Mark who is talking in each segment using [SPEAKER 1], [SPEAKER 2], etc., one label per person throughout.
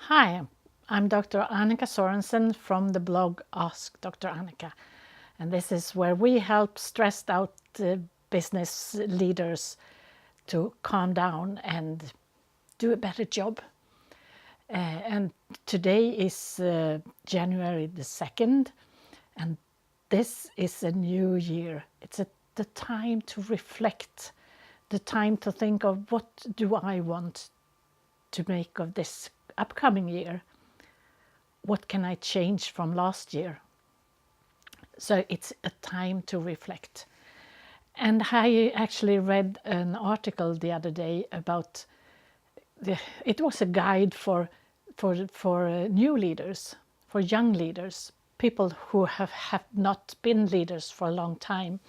[SPEAKER 1] Hi, I'm Dr. Annika Sorensen from the blog Ask Dr. Annika, and this is where we help stressed out business leaders to calm down and do a better job. And today is January the 2nd, and this is a new year. It's the time to reflect, the time to think of what do I want to make of this upcoming year. What can I change from last year? So it's a time to reflect. And I actually read an article the other day about it was a guide for new leaders, for young leaders, people who have not been leaders for a long time,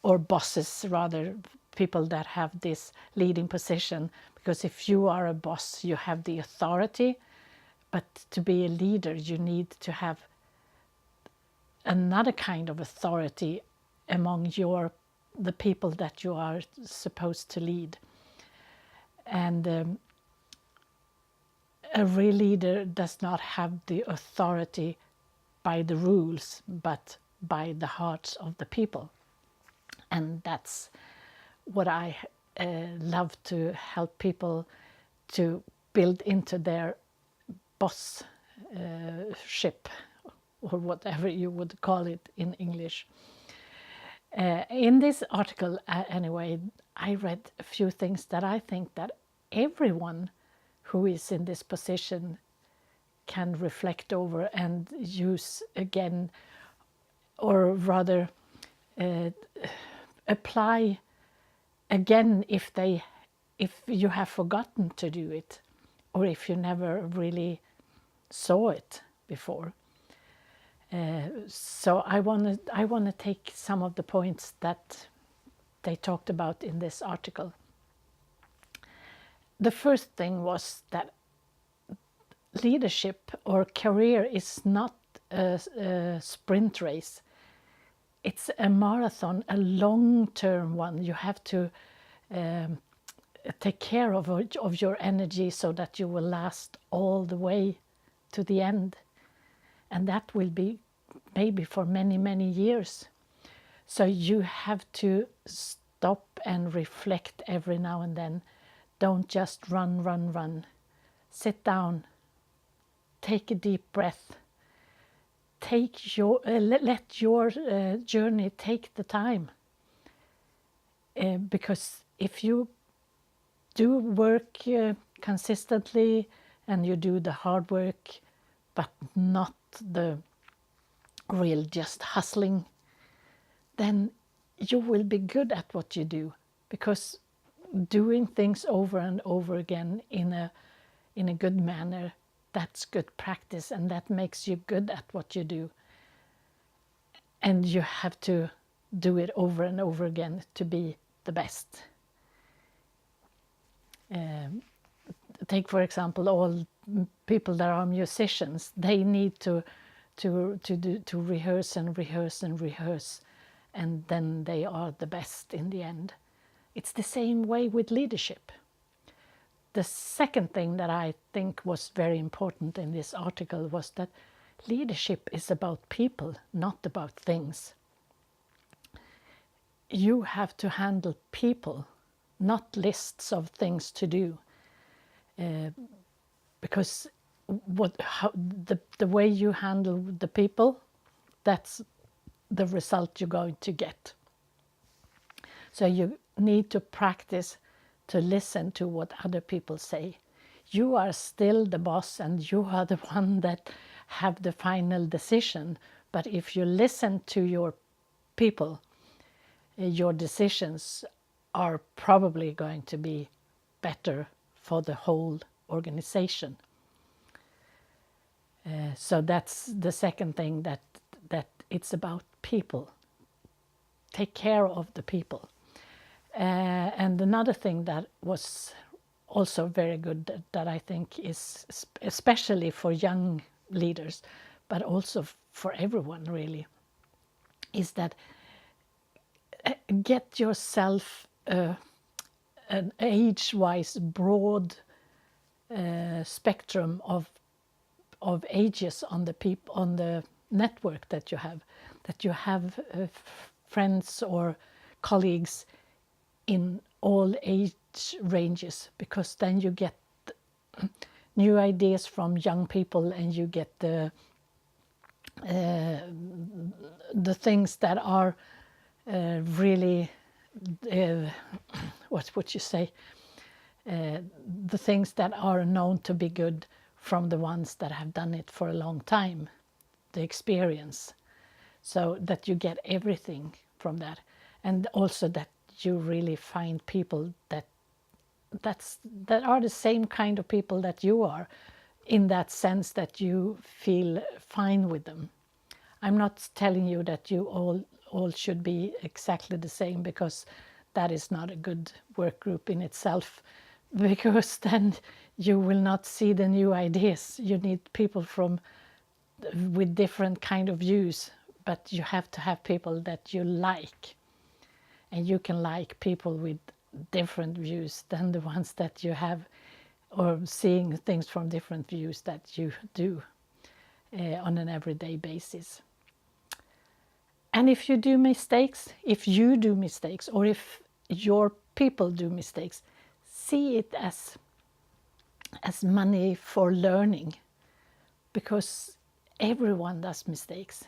[SPEAKER 1] or bosses rather, people that have this leading position. Because if you are a boss, you have the authority, but to be a leader, you need to have another kind of authority among the people that you are supposed to lead. And a real leader does not have the authority by the rules, but by the hearts of the people. And that's what I love to help people to build into their boss ship, or whatever you would call it in English. In this article, anyway, I read a few things that I think that everyone who is in this position can reflect over and use again, or rather apply again if you have forgotten to do it, or if you never really saw it before. So I want to take some of the points that they talked about in this article. The first thing was that leadership or career is not a sprint race. It's a marathon, a long-term one. You have to take care of your energy so that you will last all the way to the end. And that will be maybe for many, many years. So you have to stop and reflect every now and then. Don't just run. Sit down. Take a deep breath. Let your journey take the time. Because if you do work consistently and you do the hard work, but not the real just hustling, then you will be good at what you do, because doing things over and over again in a good manner, that's good practice, and that makes you good at what you do. And you have to do it over and over again to be the best. Take, for example, all people that are musicians. They need to rehearse and rehearse, and then they are the best in the end. It's the same way with leadership. The second thing that I think was very important in this article was that leadership is about people, not about things. You have to handle people, not lists of things to do. Because the way you handle the people, that's the result you're going to get. So you need to practice to listen to what other people say. You are still the boss, and you are the one that have the final decision. But if you listen to your people, your decisions are probably going to be better for the whole organization. So that's the second thing, that it's about people. Take care of the people. And another thing that was also very good, that I think is especially for young leaders, but also for everyone really, is that get yourself an age-wise broad spectrum of ages on the network that you have friends or colleagues in all age ranges, because then you get new ideas from young people, and you get the things that are really what would you say, the things that are known to be good from the ones that have done it for a long time, the experience, so that you get everything from that. And also that you really find people that are the same kind of people that you are, in that sense that you feel fine with them. I'm not telling you that you all should be exactly the same, because that is not a good work group in itself, because then you will not see the new ideas. You need people with different kind of views, but you have to have people that you like, and you can like people with different views than the ones that you have, or seeing things from different views that you do on an everyday basis. And if you do mistakes, or if your people do mistakes, see it as money for learning, because everyone does mistakes.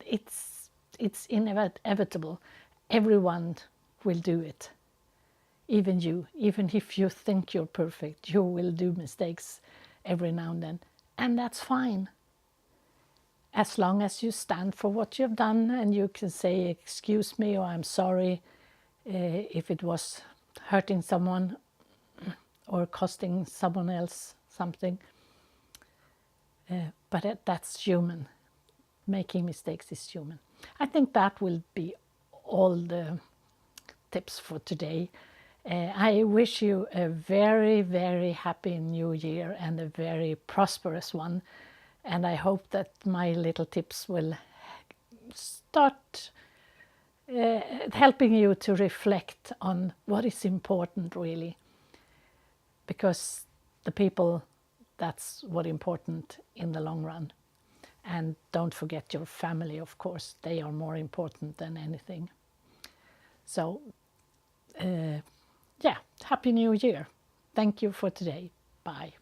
[SPEAKER 1] It's inevitable. Everyone will do it. Even you, even if you think you're perfect, you will do mistakes every now and then, and that's fine. As long as you stand for what you've done, and you can say, excuse me, or I'm sorry if it was hurting someone or costing someone else something. But that's human. Making mistakes is human. I think that will be all the tips for today. I wish you a very, very happy new year, and a very prosperous one. And I hope that my little tips will start helping you to reflect on what is important, really. Because the people, that's what's important in the long run. And don't forget your family, of course. They are more important than anything. So, yeah, Happy New Year. Thank you for today. Bye.